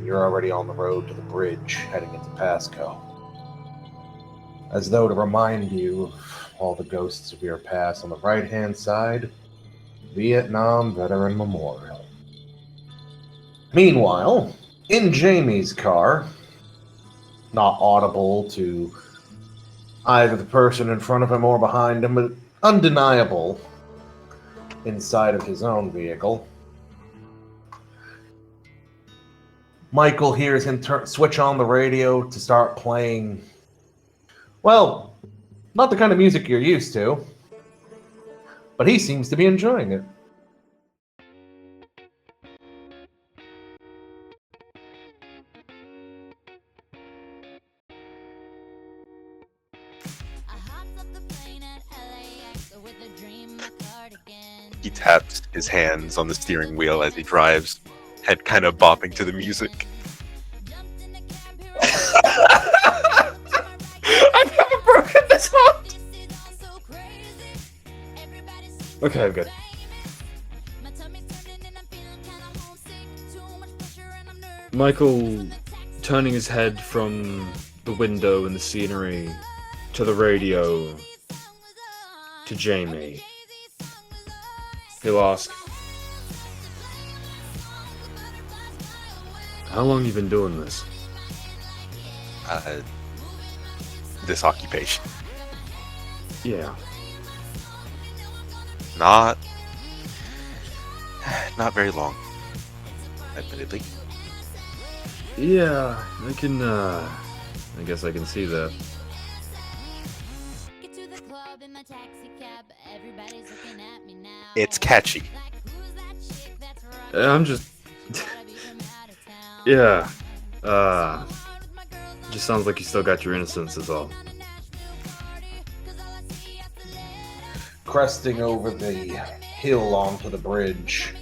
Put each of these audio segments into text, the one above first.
You're already on the road to the bridge, heading into Pasco. As though to remind you of all the ghosts of your past, on the right-hand side, Vietnam Veteran Memorial. Meanwhile, in Jamie's car, not audible to either the person in front of him or behind him, but undeniable inside of his own vehicle, Michael hears him switch on the radio to start playing, well, not the kind of music you're used to, but he seems to be enjoying it. He taps his hands on the steering wheel as he drives, head kind of bopping to the music. I've never broken this heart! Okay, I'm good. Michael turning his head from the window and the scenery to the radio to Jamie. He'll ask, how long you been doing this? This occupation. Yeah. Not very long, admittedly. Yeah, I guess I can see that. It's catchy. I'm just... yeah. Just sounds like you still got your innocence is all. Cresting over the hill onto the bridge.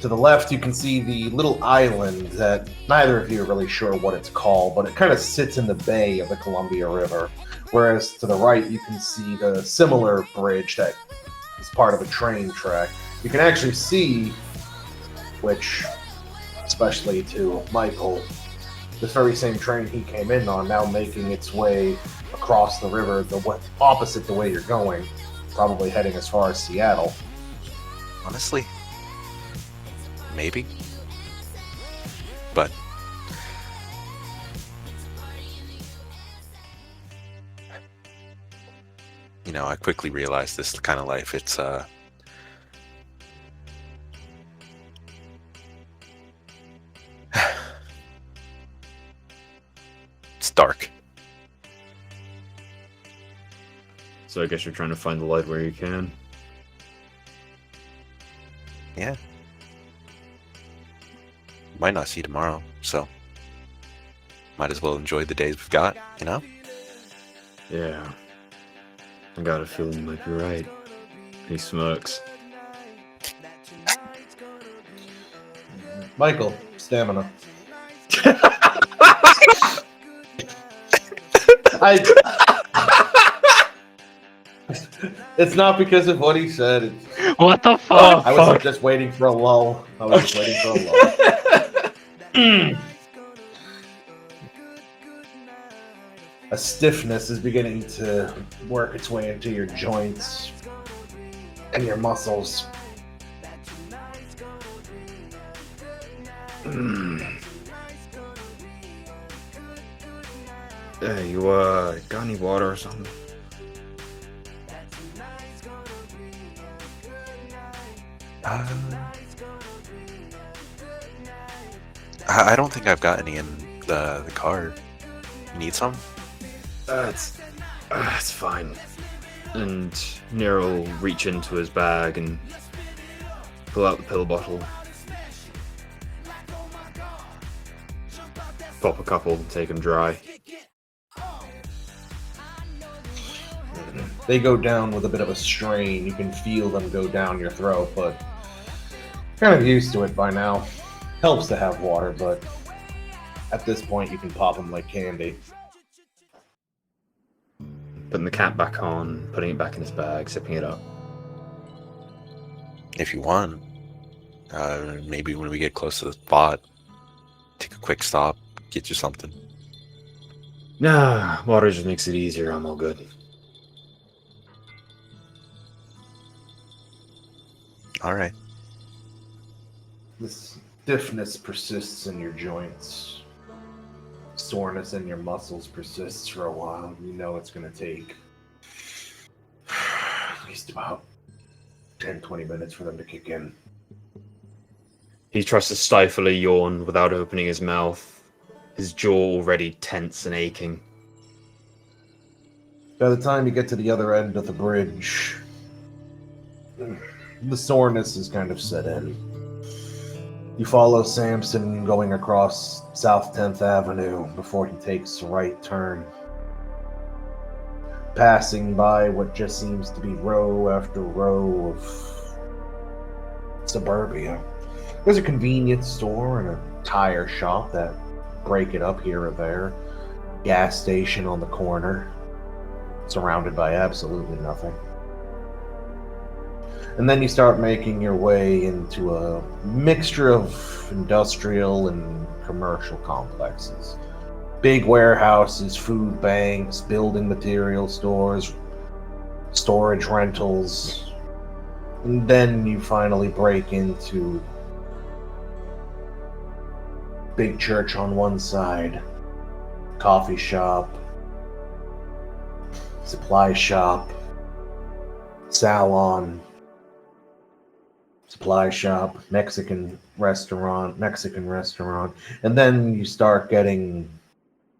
To the left, you can see the little island that neither of you are really sure what it's called, but it kind of sits in the bay of the Columbia River. Whereas to the right, you can see the similar bridge that is part of a train track. You can actually see, which, especially to Michael, this very same train he came in on now making its way across the river, opposite the way you're going, probably heading as far as Seattle. Honestly, maybe. But I quickly realized this kind of life, it's it's dark. So I guess you're trying to find the light where you can. Yeah. Might not see tomorrow, so might as well enjoy the days we've got, Yeah. I got a feeling you might be right. He smirks. Michael, stamina. It's not because of what he said. What the fuck? I was just waiting for a lull. A stiffness is beginning to work its way into your joints and your muscles. Hey, you got any water or something? I don't think I've got any in the car. You need some? It's fine. And Nero will reach into his bag and pull out the pill bottle. Pop a couple, take them dry. They go down with a bit of a strain. You can feel them go down your throat, but kind of used to it by now. Helps to have water, but at this point you can pop them like candy. Putting the cap back on, putting it back in his bag, zipping it up. If you want. Maybe when we get close to the spot, take a quick stop, get you something. Nah, water just makes it easier. I'm all good. All right. This stiffness persists in your joints. Soreness in your muscles persists for a while. You know it's going to take at least about 10-20 minutes for them to kick in. He tries to stifle a yawn without opening his mouth, his jaw already tense and aching. By the time you get to the other end of the bridge, the soreness is kind of set in. You follow Samson going across South 10th Avenue before he takes a right turn, passing by what just seems to be row after row of suburbia. There's a convenience store and a tire shop that break it up here or there, gas station on the corner, surrounded by absolutely nothing. And then you start making your way into a mixture of industrial and commercial complexes. Big warehouses, food banks, building material stores, storage rentals. And then you finally break into big church on one side, coffee shop, supply shop, salon, supply shop, Mexican restaurant, and then you start getting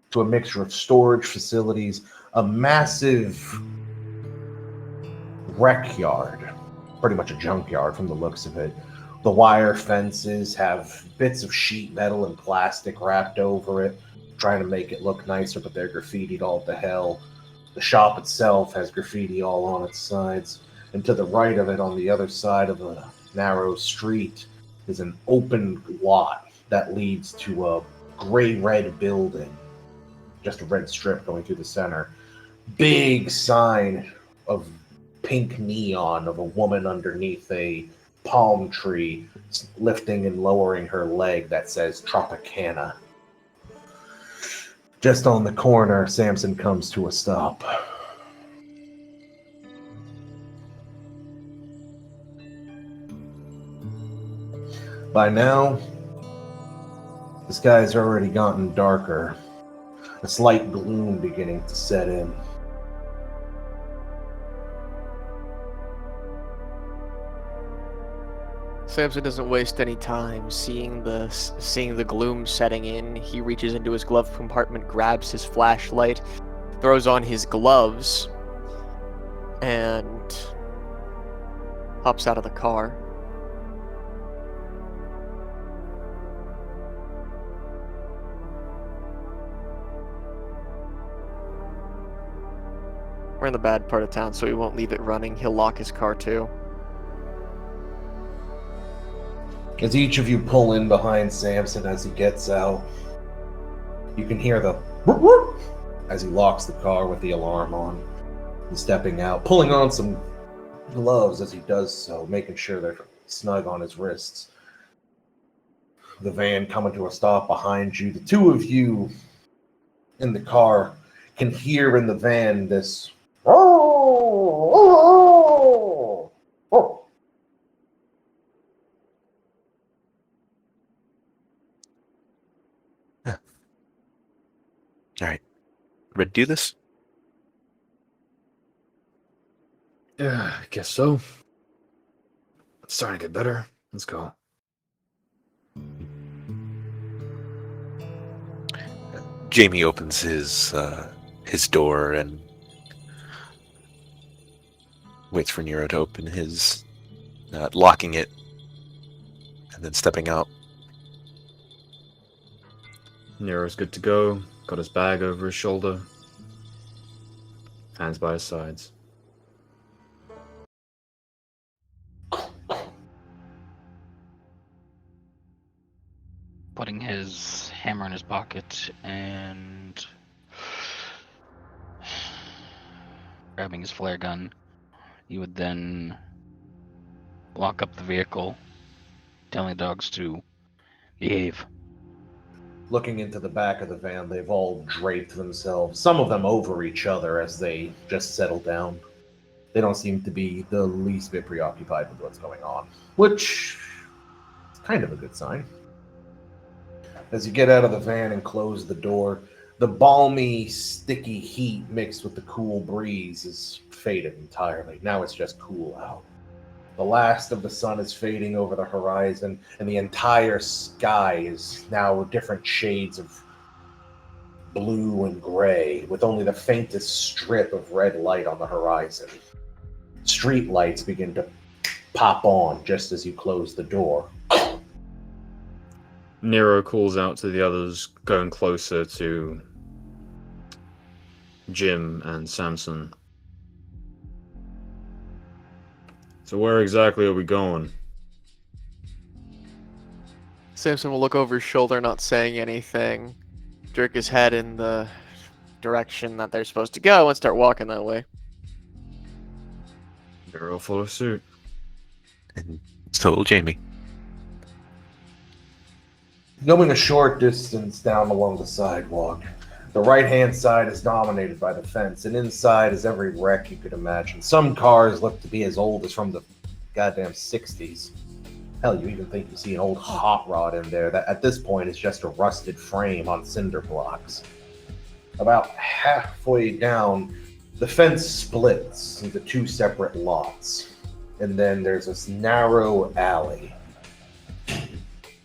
to a mixture of storage facilities, a massive rec yard, pretty much a junkyard from the looks of it. The wire fences have bits of sheet metal and plastic wrapped over it, trying to make it look nicer, but they're graffitied all to hell. The shop itself has graffiti all on its sides, and to the right of it, on the other side of a narrow street, is an open lot that leads to a gray-red building, just a red strip going through the center. Big sign of pink neon of a woman underneath a palm tree lifting and lowering her leg that says Tropicana. Just on the corner, Samson comes to a stop. By now, the sky's already gotten darker, a slight gloom beginning to set in. Samson doesn't waste any time seeing the gloom setting in. He reaches into his glove compartment, grabs his flashlight, throws on his gloves, and hops out of the car. We're in the bad part of town, so he won't leave it running. He'll lock his car too. As each of you pull in behind Samson as he gets out, you can hear the whoop whoop as he locks the car with the alarm on. He's stepping out, pulling on some gloves as he does so, making sure they're snug on his wrists. The van coming to a stop behind you. The two of you in the car can hear in the van this oh, oh. All right. Ready to do this? Yeah, I guess so. It's starting to get better. Let's go. Jamie opens his door and waits for Nero to open his, locking it, and then stepping out. Nero's good to go. Got his bag over his shoulder. Hands by his sides. Putting his hammer in his pocket and grabbing his flare gun, you would then lock up the vehicle, telling the dogs to behave. Looking into the back of the van, they've all draped themselves, some of them over each other as they just settle down. They don't seem to be the least bit preoccupied with what's going on, which is kind of a good sign. As you get out of the van and close the door, the balmy, sticky heat mixed with the cool breeze is faded entirely. Now it's just cool out. The last of the sun is fading over the horizon, and the entire sky is now different shades of blue and gray, with only the faintest strip of red light on the horizon. Street lights begin to pop on just as you close the door. Nero calls out to the others, going closer to Jim and Samson. So where exactly are we going? Samson will look over his shoulder, not saying anything, jerk his head in the direction that they're supposed to go, and start walking that way. Nero follow suit. And so will Jamie. Going a short distance down along the sidewalk, the right-hand side is dominated by the fence, and inside is every wreck you could imagine. Some cars look to be as old as from the goddamn 60s. Hell, you even think you see an old hot rod in there that at this point is just a rusted frame on cinder blocks. About halfway down, the fence splits into two separate lots, and then there's this narrow alley.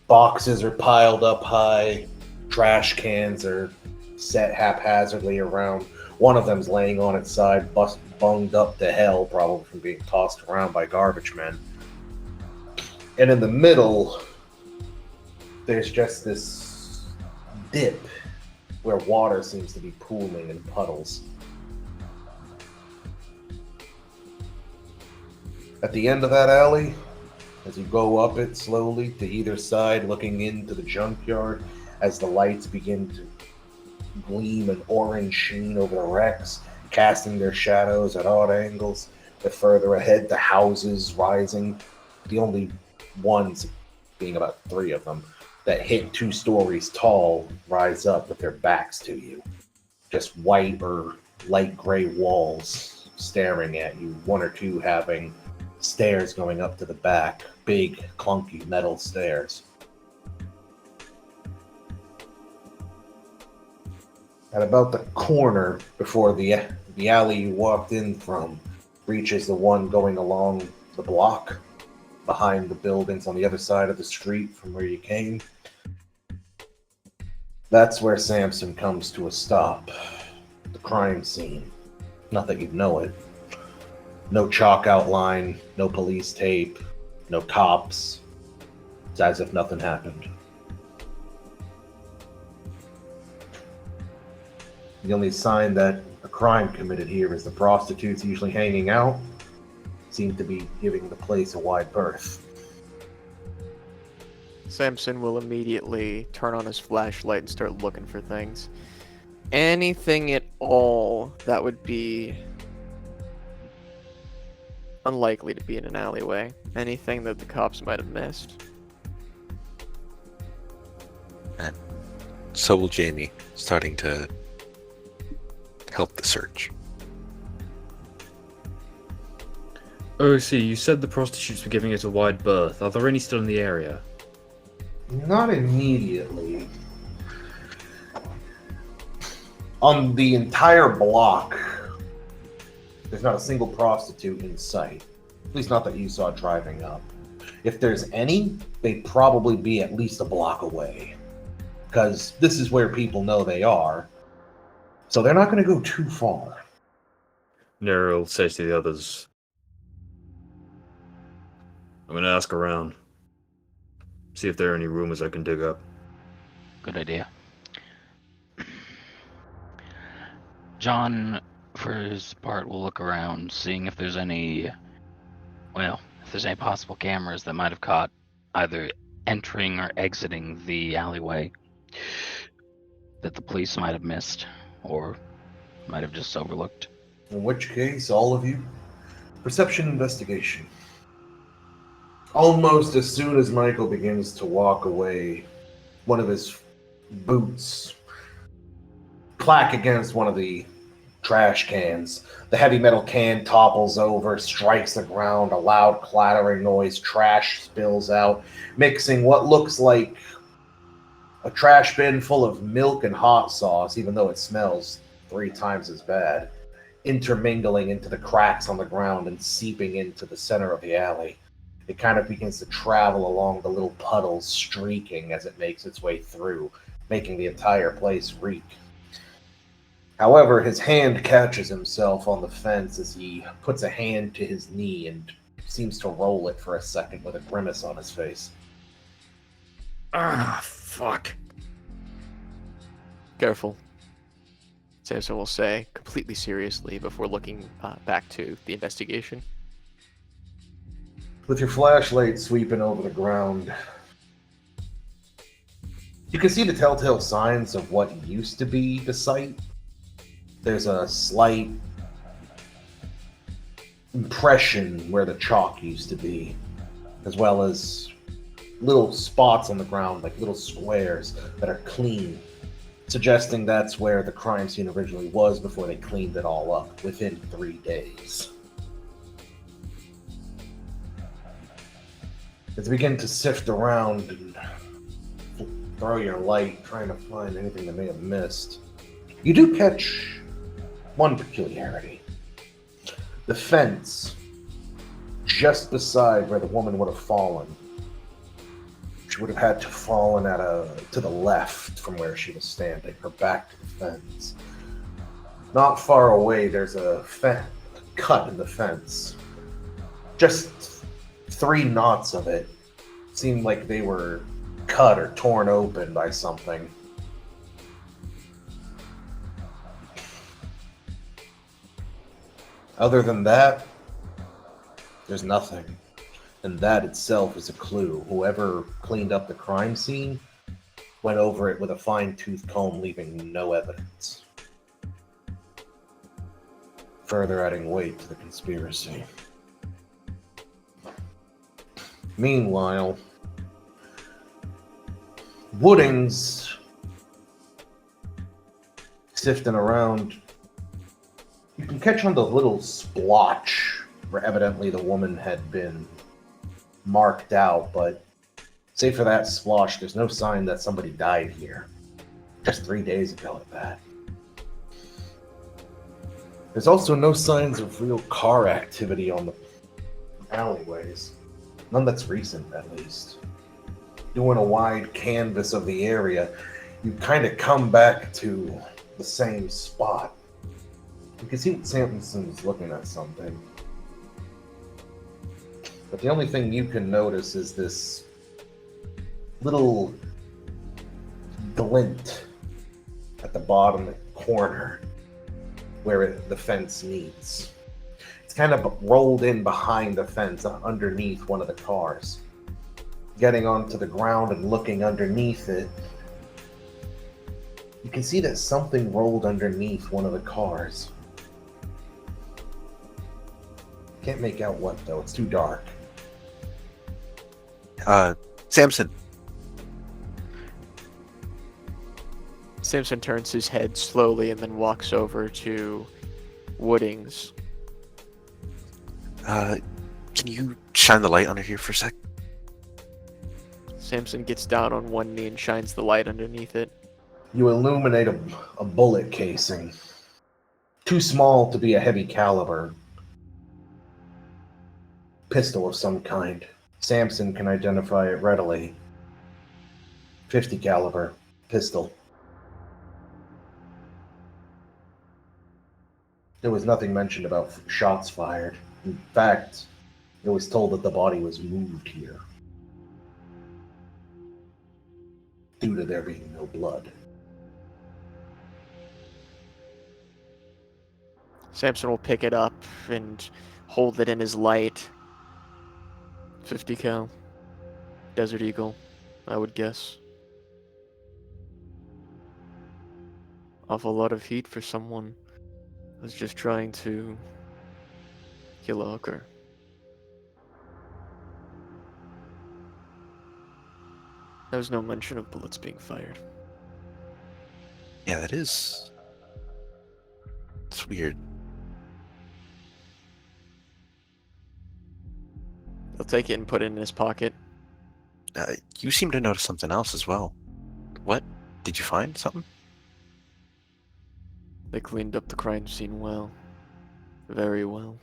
Boxes are piled up high, trash cans are set haphazardly around. One of them's laying on its side, bunged up to hell, probably from being tossed around by garbage men. And in the middle, there's just this dip where water seems to be pooling in puddles. At the end of that alley, as you go up it slowly to either side, looking into the junkyard, as the lights begin to gleam an orange sheen over the wrecks, casting their shadows at odd angles. The further ahead, the houses rising, the only ones, being about 3 of them, that hit 2 stories tall, rise up with their backs to you. Just white or light gray walls staring at you, 1 or 2 having stairs going up to the back, big, clunky metal stairs. At about the corner before the alley you walked in from reaches the one going along the block behind the buildings on the other side of the street from where you came. That's where Samson comes to a stop. The crime scene. Not that you'd know it. No chalk outline, no police tape, no cops. It's as if nothing happened. The only sign that a crime committed here is the prostitutes usually hanging out seem to be giving the place a wide berth. Samson will immediately turn on his flashlight and start looking for things. Anything at all that would be unlikely to be in an alleyway. Anything that the cops might have missed. And so will Jamie, starting to help the search. Oh, see, you said the prostitutes were giving it a wide berth. Are there any still in the area? Not immediately. On the entire block, there's not a single prostitute in sight. At least not that you saw driving up. If there's any, they'd probably be at least a block away. Because this is where people know they are. So they're not going to go too far. Nero says to the others, I'm going to ask around. See if there are any rumors I can dig up. Good idea. John, for his part, will look around, seeing if there's any possible cameras that might have caught either entering or exiting the alleyway that the police might have missed or might have just overlooked. In which case, all of you, perception investigation. Almost as soon as Michael begins to walk away, one of his boots clack against one of the trash cans. The heavy metal can topples over, strikes the ground, a loud clattering noise, trash spills out, mixing what looks like a trash bin full of milk and hot sauce, even though it smells 3 times as bad, intermingling into the cracks on the ground and seeping into the center of the alley. It kind of begins to travel along the little puddles, streaking as it makes its way through, making the entire place reek. However, his hand catches himself on the fence as he puts a hand to his knee and seems to roll it for a second with a grimace on his face. Ah, fuck. Careful, Samson will say, completely seriously, before looking back to the investigation. With your flashlight sweeping over the ground, you can see the telltale signs of what used to be the site. There's a slight impression where the chalk used to be, as well as little spots on the ground, like little squares that are clean, suggesting that's where the crime scene originally was before they cleaned it all up within 3 days. As you begin to sift around and throw your light, trying to find anything that may have missed, you do catch one peculiarity. The fence just beside where the woman would have fallen. She would have had to fallen to the left from where she was standing, her back to the fence. Not far away, there's a cut in the fence. Just 3 knots of it seemed like they were cut or torn open by something. Other than that, there's nothing. And that itself is a clue. Whoever cleaned up the crime scene went over it with a fine-tooth comb, leaving no evidence. Further adding weight to the conspiracy. Meanwhile, Wooding's sifting around. You can catch on the little splotch where evidently the woman had been marked out, but save for that splotch, there's no sign that somebody died here. Just 3 days ago at that. There's also no signs of real car activity on the alleyways. None that's recent, at least. Doing a wide canvas of the area, you kind of come back to the same spot. You can see that Samson's looking at something. But the only thing you can notice is this little glint at the bottom corner where the fence meets. It's kind of rolled in behind the fence underneath one of the cars. Getting onto the ground and looking underneath it, you can see that something rolled underneath one of the cars. Can't make out what though, it's too dark. Samson. Samson turns his head slowly and then walks over to Woodings. Can you shine the light under here for a sec? Samson gets down on one knee and shines the light underneath it. You illuminate a bullet casing. Too small to be a heavy caliber pistol of some kind. Samson can identify it readily. 50 caliber pistol. There was nothing mentioned about shots fired. In fact, it was told that the body was moved here due to there being no blood. Samson will pick it up and hold it in his light. 50 cal. Desert Eagle, I would guess. Awful lot of heat for someone who's just trying to kill a hooker. There was no mention of bullets being fired. Yeah, that is. It's weird. He'll take it and put it in his pocket. You seem to notice something else as well. What? Did you find something? They cleaned up the crime scene well. Very well.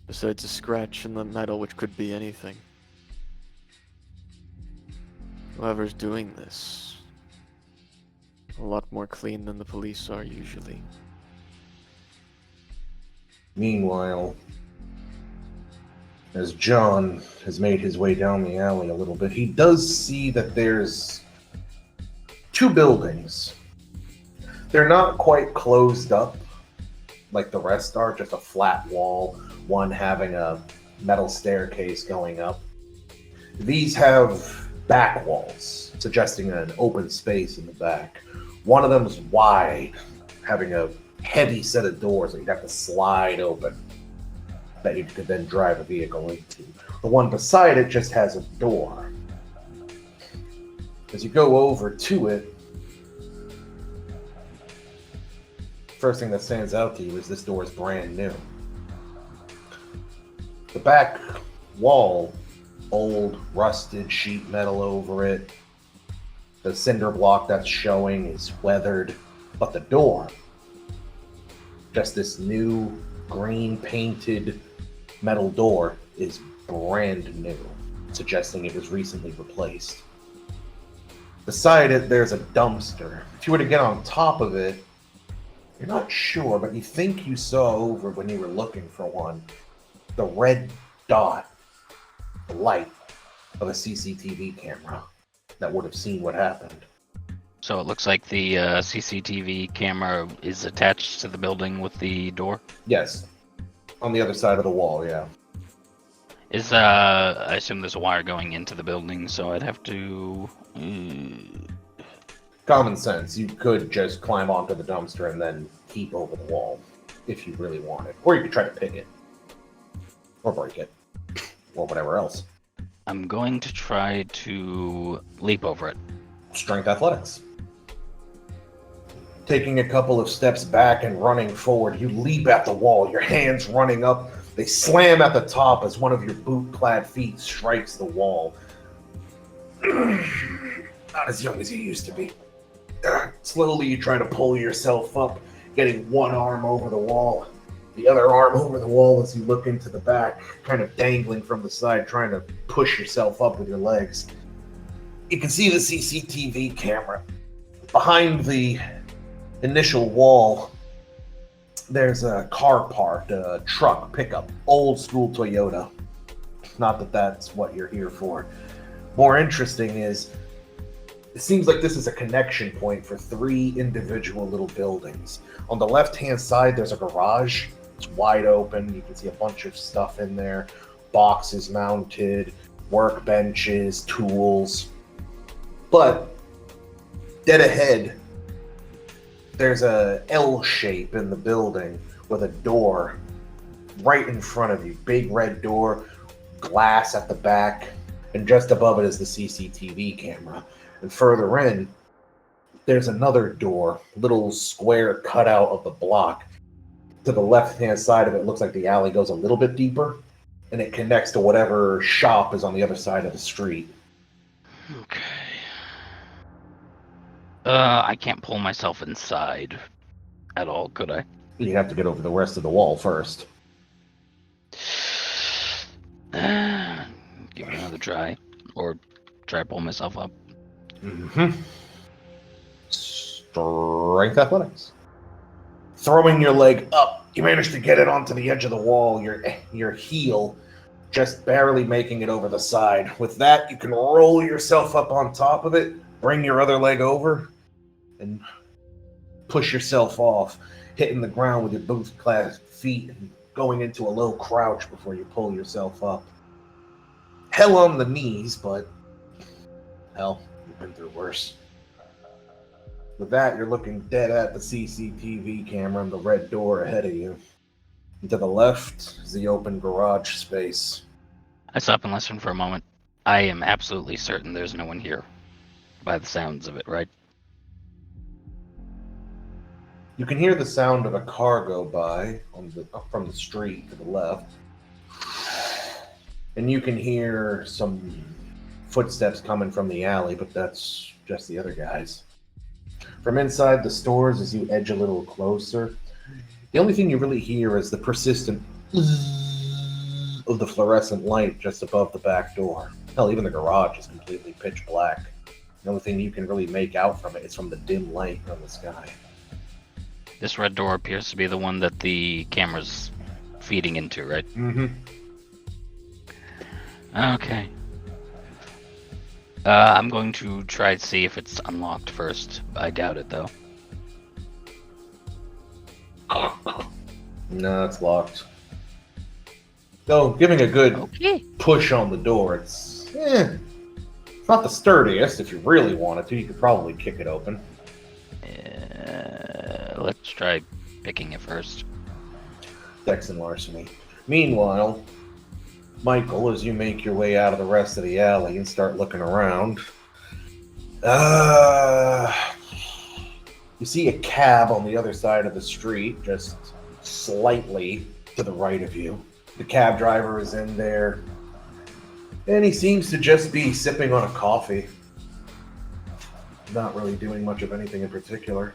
Besides a scratch in the metal, which could be anything. Whoever's doing this, a lot more clean than the police are usually. Meanwhile, as John has made his way down the alley a little bit, he does see that there's two buildings. They're not quite closed up like the rest are, just a flat wall, one having a metal staircase going up. These have back walls, suggesting an open space in the back. One of them is wide, having a heavy set of doors that you'd have to slide open, that you could then drive a vehicle into. The one beside it just has a door. As you go over to it, first thing that stands out to you is this door is brand new. The back wall, old, rusted sheet metal over it. The cinder block that's showing is weathered, but the door, just this new green painted metal door, is brand new, suggesting it was recently replaced. Beside it, there's a dumpster. If you were to get on top of it, you're not sure, but you think you saw over when you were looking for one the red dot, the light of a CCTV camera that would have seen what happened. So it looks like the CCTV camera is attached to the building with the door. Yes, on the other side of the wall, yeah. Is I assume there's a wire going into the building, so I'd have to. Common sense, you could just climb onto the dumpster and then peep over the wall if you really wanted. Or you could try to pick it. Or break it. Or whatever else. I'm going to try to leap over it. Strength athletics. Taking a couple of steps back and running forward, you leap at the wall, your hands running up. They slam at the top as one of your boot-clad feet strikes the wall. Not as young as you used to be. Slowly you try to pull yourself up, getting one arm over the wall, the other arm over the wall as you look into the back, kind of dangling from the side, trying to push yourself up with your legs. You can see the CCTV camera. Behind the initial wall, there's a car parked, a truck, pickup, old school Toyota. Not that that's what you're here for. More interesting is, it seems like this is a connection point for three individual little buildings. On the left-hand side, there's a garage. It's wide open. You can see a bunch of stuff in there. Boxes mounted, workbenches, tools. But dead ahead, there's a L shape in the building with a door right in front of you. Big red door, glass at the back, and just above it is the CCTV camera. And further in, there's another door, little square cutout of the block. To the left-hand side of it, looks like the alley goes a little bit deeper, and it connects to whatever shop is on the other side of the street. Okay. I can't pull myself inside at all, could I? You have to get over the rest of the wall first. Give it another try, or try to pull myself up. Mm-hmm. Strength athletics. Throwing your leg up, you manage to get it onto the edge of the wall, your heel just barely making it over the side. With that, you can roll yourself up on top of it, bring your other leg over, and push yourself off, hitting the ground with your boot-clad feet and going into a low crouch before you pull yourself up. Hell on the knees, but hell, you've been through worse. With that, you're looking dead at the CCTV camera and the red door ahead of you. And to the left is the open garage space. I stop and listen for a moment. I am absolutely certain there's no one here, by the sounds of it, right? You can hear the sound of a car go by from the street to the left. And you can hear some footsteps coming from the alley, but that's just the other guys. From inside the stores, as you edge a little closer, the only thing you really hear is the persistent of the fluorescent light just above the back door. Hell, even the garage is completely pitch black. The only thing you can really make out from it is from the dim light from the sky. This red door appears to be the one that the camera's feeding into, right? Mm-hmm. Okay. I'm going to try to see if it's unlocked first. I doubt it, though. No, it's locked. Though, giving a good Okay. push on the door, it's not the sturdiest. If you really wanted to, you could probably kick it open. Let's try picking it first. Sex and larceny. Meanwhile, Michael, as you make your way out of the rest of the alley and start looking around, you see a cab on the other side of the street, just slightly to the right of you. The cab driver is in there, and he seems to just be sipping on a coffee. Not really doing much of anything in particular.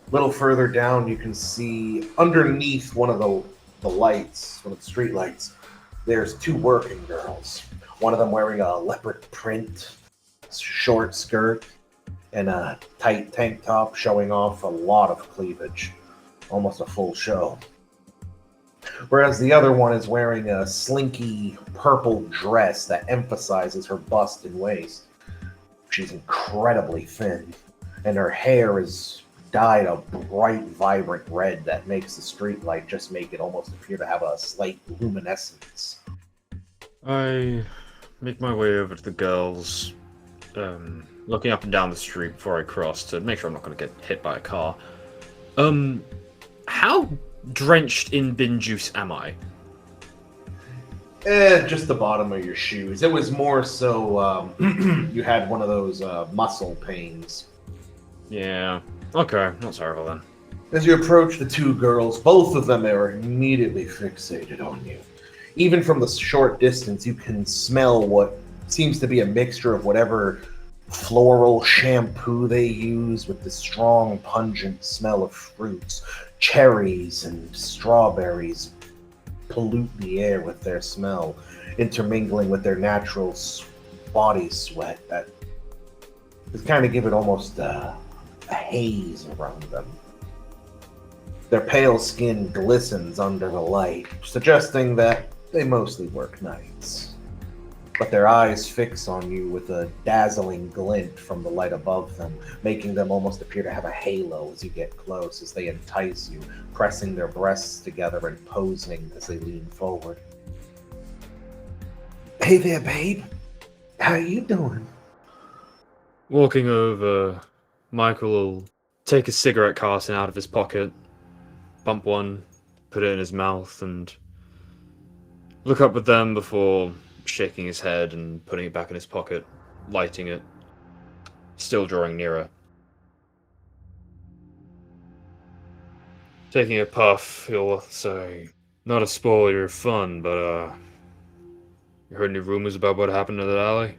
A little further down, you can see underneath one of the lights, one of the street lights, there's two working girls. One of them wearing a leopard print short skirt and a tight tank top showing off a lot of cleavage. Almost a full show. Whereas the other one is wearing a slinky purple dress that emphasizes her bust and waist. She's incredibly thin, and her hair is dyed a bright, vibrant red that makes the street light just make it almost appear to have a slight luminescence. I make my way over to the girls, looking up and down the street before I cross to make sure I'm not going to get hit by a car. How drenched in bin juice am I? Just the bottom of your shoes. It was more so you had one of those muscle pains. Yeah. Okay, not terrible then. As you approach the two girls, both of them are immediately fixated on you. Even from the short distance, you can smell what seems to be a mixture of whatever floral shampoo they use with the strong, pungent smell of fruits. Cherries and strawberries pollute the air with their smell, intermingling with their natural body sweat that kind of give it almost a haze around them. Their pale skin glistens under the light, suggesting that they mostly work nights. But their eyes fix on you with a dazzling glint from the light above them, making them almost appear to have a halo as you get close, as they entice you, pressing their breasts together and posing as they lean forward. Hey there, babe. How you doing? Walking over, Michael will take a cigarette carton out of his pocket, bump one, put it in his mouth, and look up at them before shaking his head and putting it back in his pocket, lighting it, still drawing nearer. Taking a puff, he'll say, "Not to spoil your fun, but, you heard any rumors about what happened to that alley?"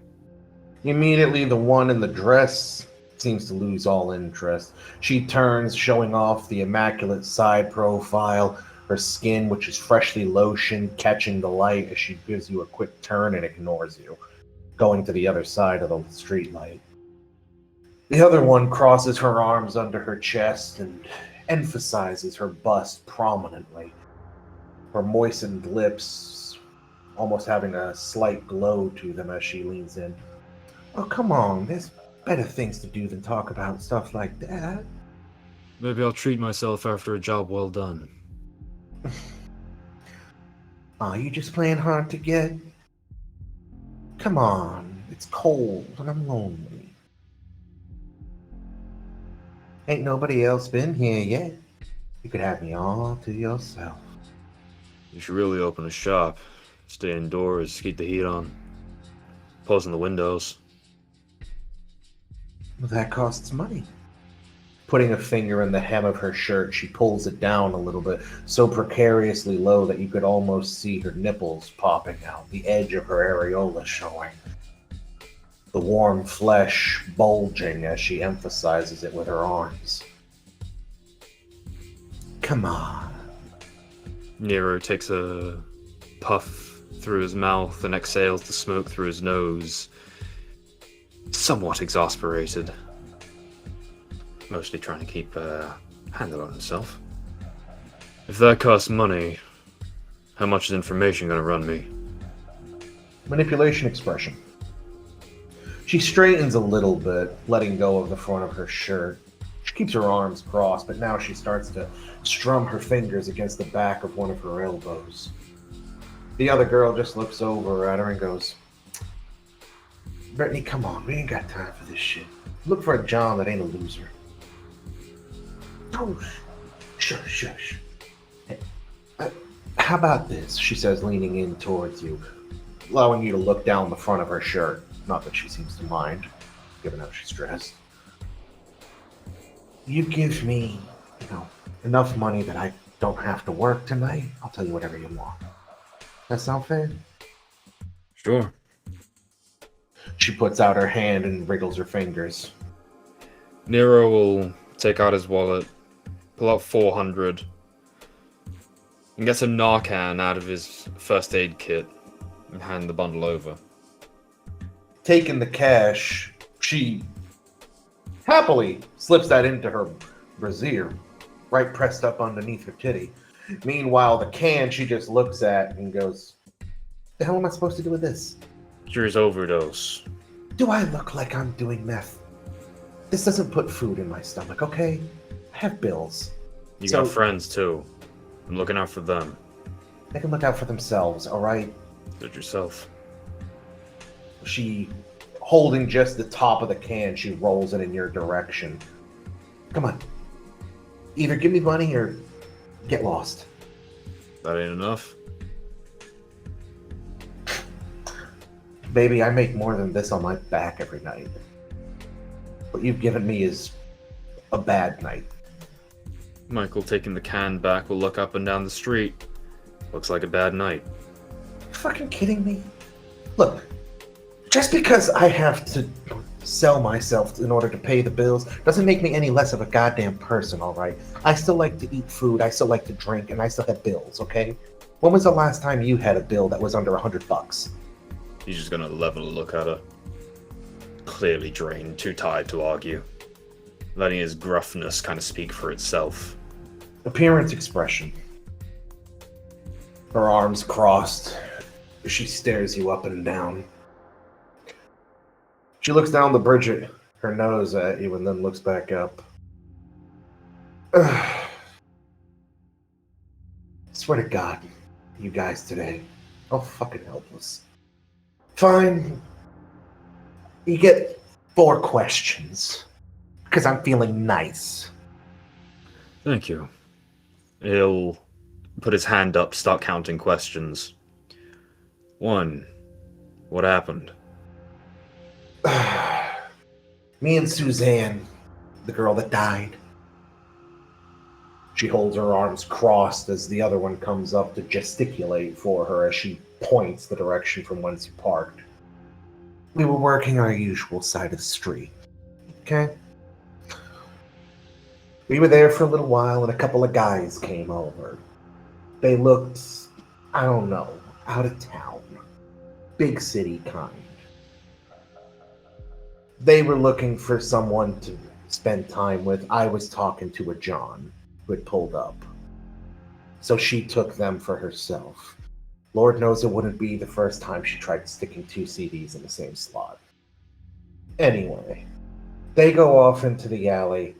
Immediately, the one in the dress seems to lose all interest. She turns, showing off the immaculate side profile, her skin, which is freshly lotioned, catching the light as she gives you a quick turn and ignores you, going to the other side of the street light. The other one crosses her arms under her chest and emphasizes her bust prominently, her moistened lips almost having a slight glow to them as she leans in. Oh, come on, there's better things to do than talk about stuff like that. Maybe I'll treat myself after a job well done. Are you just playing hard to get? Come on, it's cold and I'm lonely. Ain't nobody else been here yet. You could have me all to yourself. You should really open a shop. Stay indoors, keep the heat on. Closing the windows. Well, that costs money. Putting a finger in the hem of her shirt, she pulls it down a little bit, so precariously low that you could almost see her nipples popping out, the edge of her areola showing. The warm flesh bulging as she emphasizes it with her arms. Come on. Nero takes a puff through his mouth and exhales the smoke through his nose, somewhat exasperated. Mostly trying to keep a handle on himself. If that costs money, how much is information going to run me? Manipulation expression. She straightens a little bit, letting go of the front of her shirt. She keeps her arms crossed, but now she starts to strum her fingers against the back of one of her elbows. The other girl just looks over at her and goes, Brittany, come on, we ain't got time for this shit. Look for a John that ain't a loser. Oh, shush. Hey, how about this? She says, leaning in towards you, allowing you to look down the front of her shirt. Not that she seems to mind, given how she's dressed. You give me, enough money that I don't have to work tonight. I'll tell you whatever you want. That sound fair? Sure. She puts out her hand and wriggles her fingers. Nero will take out his wallet, pull out 400, and get some Narcan out of his first aid kit and hand the bundle over. Taking the cash, she happily slips that into her brassiere, right pressed up underneath her titty. Meanwhile, the can she just looks at and goes, the hell am I supposed to do with this? Curious overdose. Do I look like I'm doing meth? This doesn't put food in my stomach, okay? I have bills. You got friends too. I'm looking out for them. They can look out for themselves, alright? Do it yourself. She, holding just the top of the can, she rolls it in your direction. Come on. Either give me money or get lost. That ain't enough. Baby, I make more than this on my back every night. What you've given me is a bad night. Michael, taking the can back, will look up and down the street. Looks like a bad night. You fucking kidding me? Look, just because I have to sell myself in order to pay the bills doesn't make me any less of a goddamn person, alright? I still like to eat food, I still like to drink, and I still have bills, okay? When was the last time you had a bill that was under $100? He's just gonna level a look at her. Clearly drained, too tired to argue. Letting his gruffness kind of speak for itself. Appearance expression. Her arms crossed. She stares you up and down. She looks down the bridge at her nose at you and then looks back up. Swear to God, you guys today. Oh, fucking helpless. Fine. You get 4 questions. Because I'm feeling nice. Thank you. He'll put his hand up, start counting questions. 1. What happened? Me and Suzanne, the girl that died. She holds her arms crossed as the other one comes up to gesticulate for her as she points the direction from whence you parked. We were working our usual side of the street. Okay? We were there for a little while and a couple of guys came over. They looked, I don't know, out of town. Big city kind. They were looking for someone to spend time with. I was talking to a John who had pulled up. So she took them for herself. Lord knows it wouldn't be the first time she tried sticking 2 CDs in the same slot. Anyway, they go off into the alley.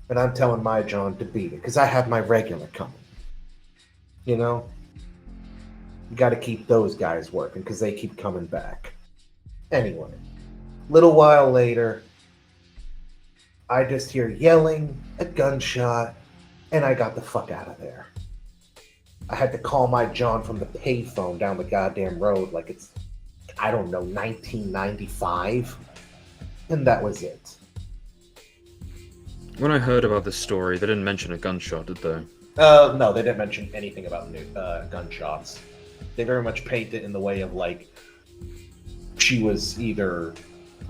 And I'm telling my John to beat it, because I have my regular coming. You know? You gotta keep those guys working, because they keep coming back. Anyway, little while later, I just hear yelling, a gunshot, and I got the fuck out of there. I had to call my John from the payphone down the goddamn road like it's, I don't know, 1995. And that was it. When I heard about this story, they didn't mention a gunshot, did they? No, they didn't mention anything about gunshots. They very much paint it in the way of, like, she was either...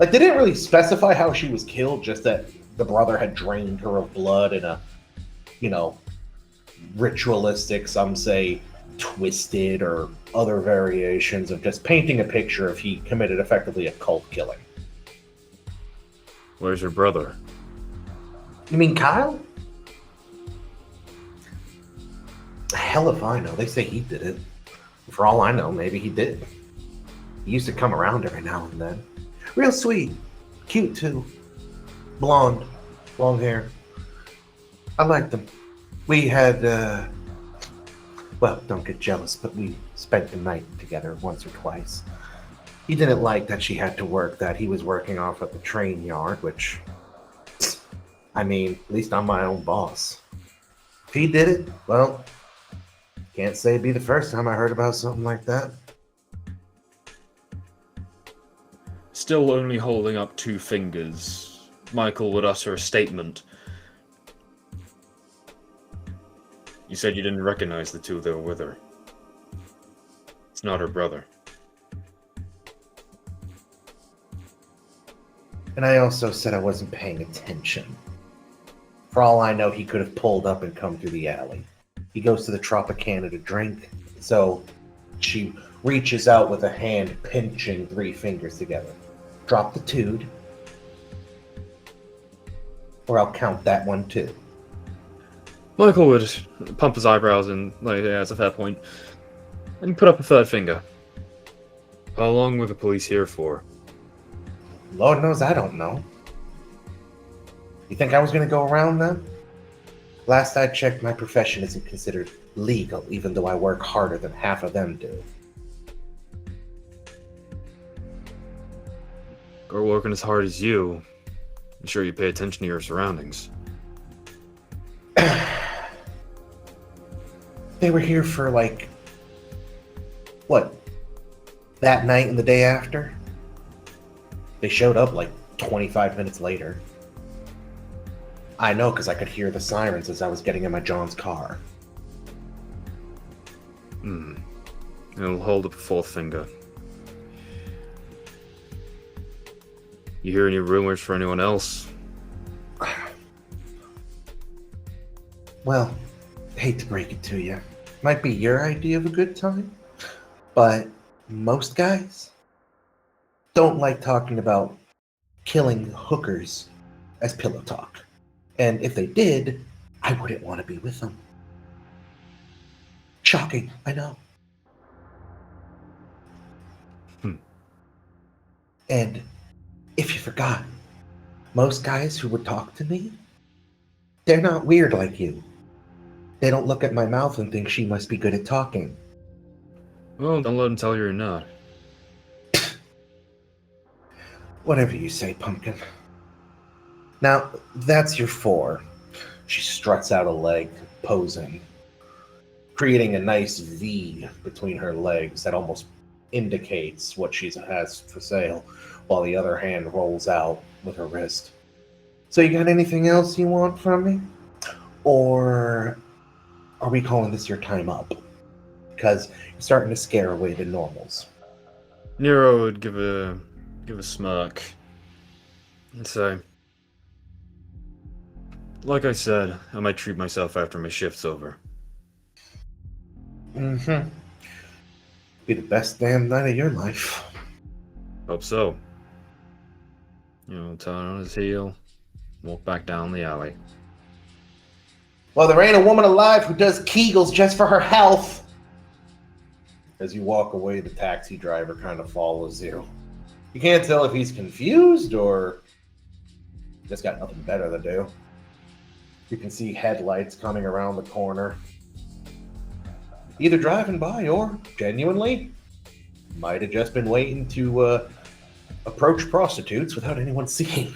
Like, they didn't really specify how she was killed, just that the brother had drained her of blood in a, ritualistic, some say twisted, or other variations of just painting a picture of he committed effectively a cult killing. Where's your brother? You mean Kyle? Hell if I know. They say he did it. For all I know, maybe he did. He used to come around every now and then. Real sweet. Cute, too. Blonde. Long hair. I liked him. We had, well, don't get jealous, but we spent the night together once or twice. He didn't like that she had to work, that he was working off at the train yard, which... I mean, at least I'm my own boss. If he did it, well, can't say it'd be the first time I heard about something like that. Still only holding up 2 fingers, Michael would utter a statement. You said you didn't recognize the 2 that were with her. It's not her brother. And I also said I wasn't paying attention. For all I know, he could have pulled up and come through the alley. He goes to the Tropicana to drink, so she reaches out with a hand, pinching 3 fingers together. Drop the tood, or I'll count that one too. Michael would pump his eyebrows and, like, yeah, that's a fair point. And put up a 3rd finger. How long were the police here for? Lord knows I don't know. You think I was going to go around them? Last I checked, my profession isn't considered legal, even though I work harder than half of them do. Or working as hard as you, I'm sure you pay attention to your surroundings. They were here for, like, what, that night and the day after? They showed up like 25 minutes later. I know because I could hear the sirens as I was getting in my John's car. He'll hold up a 4th finger. You hear any rumors for anyone else? Well, hate to break it to you. Might be your idea of a good time, but most guys don't like talking about killing hookers as pillow talk. And if they did, I wouldn't want to be with them. Shocking, I know. And if you forgot, most guys who would talk to me, they're not weird like you. They don't look at my mouth and think she must be good at talking. Well, don't let him tell you you're not. Whatever you say, Pumpkin. Now, that's your 4. She struts out a leg, posing, creating a nice V between her legs that almost indicates what she has for sale, while the other hand rolls out with her wrist. So you got anything else you want from me? Or are we calling this your time up? Because you're starting to scare away the normals. Nero would give a smirk and say, like I said, I might treat myself after my shift's over. Mm-hmm. Be the best damn night of your life. Hope so. Turn on his heel, walk back down the alley. Well, there ain't a woman alive who does Kegels just for her health. As you walk away, the taxi driver kind of follows you. You can't tell if he's confused or just got nothing better to do. You can see headlights coming around the corner. Either driving by or genuinely might have just been waiting to approach prostitutes without anyone seeing.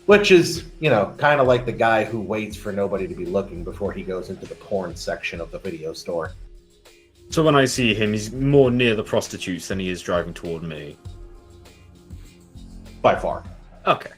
Which is, kind of like the guy who waits for nobody to be looking before he goes into the porn section of the video store. So when I see him, he's more near the prostitutes than he is driving toward me. By far. Okay.